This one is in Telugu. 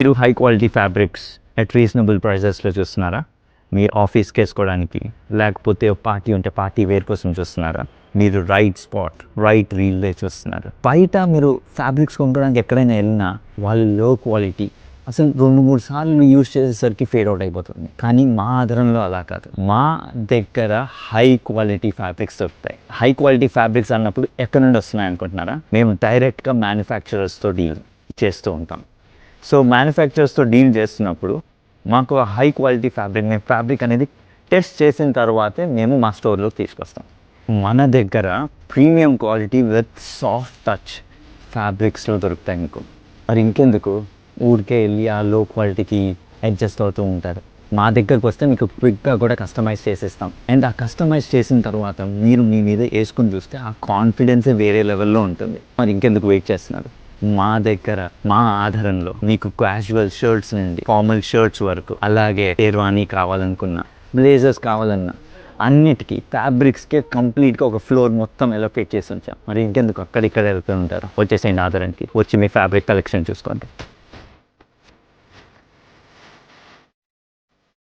మీరు high quality fabrics at reasonable ప్రైజెస్లో చూస్తున్నారా? మీ ఆఫీస్కి వేసుకోవడానికి, లేకపోతే పార్టీ ఉంటే పార్టీ వేర్ కోసం చూస్తున్నారా? మీరు రైట్ స్పాట్, రైట్ రీల్లో చూస్తున్నారు. బయట మీరు ఫ్యాబ్రిక్స్ కొనుక్కోవడానికి ఎక్కడైనా వెళ్ళినా వాళ్ళు లో క్వాలిటీ, అసలు 2-3 సార్లు యూజ్ చేసేసరికి ఫేడ్ అవుట్ అయిపోతుంది. కానీ మా ఆధారంలో అలా కాదు. మా దగ్గర హై క్వాలిటీ ఫ్యాబ్రిక్స్ దొరుకుతాయి. హై క్వాలిటీ ఫ్యాబ్రిక్స్ అన్నప్పుడు ఎక్కడి నుండి వస్తున్నాయి అనుకుంటున్నారా? మేము డైరెక్ట్గా మ్యానుఫ్యాక్చరర్స్తో డీల్ చేస్తూ ఉంటాం. సో మ్యానుఫ్యాక్చరర్స్తో డీల్ చేస్తున్నప్పుడు మాకు హై క్వాలిటీ ఫ్యాబ్రిక్ అనేది టెస్ట్ చేసిన తర్వాతే మేము మా స్టోర్లోకి తీసుకొస్తాం. మన దగ్గర premium quality with soft touch ఫ్యాబ్రిక్స్లో దొరుకుతాయి మీకు. మరి ఇంకెందుకు ఊరికే వెళ్ళి ఆ లో క్వాలిటీకి అడ్జస్ట్ అవుతూ ఉంటారు. మా దగ్గరకు వస్తే మీకు క్విక్గా కూడా కస్టమైజ్ చేసేస్తాం. అండ్ ఆ కస్టమైజ్ చేసిన తర్వాత మీరు మీ మీద వేసుకుని చూస్తే ఆ కాన్ఫిడెన్సే వేరే లెవెల్లో ఉంటుంది. మరి ఇంకెందుకు వెయిట్ చేస్తున్నారు? మా దగ్గర మా ఆధారంలో మీకు క్యాజువల్ షర్ట్స్ నుండి ఫార్మల్ షర్ట్స్ వరకు, అలాగే షేర్వానీ కావాలనుకున్నా, బ్లేజర్స్ కావాలన్నా అన్నిటికీ ఫ్యాబ్రిక్స్కే కంప్లీట్గా ఒక ఫ్లోర్ మొత్తం ఎలోకేట్ చేసి ఉంచాం. మరి ఇంకెందుకు అక్కడిక్కడ వెళ్తూ ఉంటారు? వచ్చేసేయండి ఆధారానికి, వచ్చి మీ ఫ్యాబ్రిక్ కలెక్షన్ చూసుకోండి.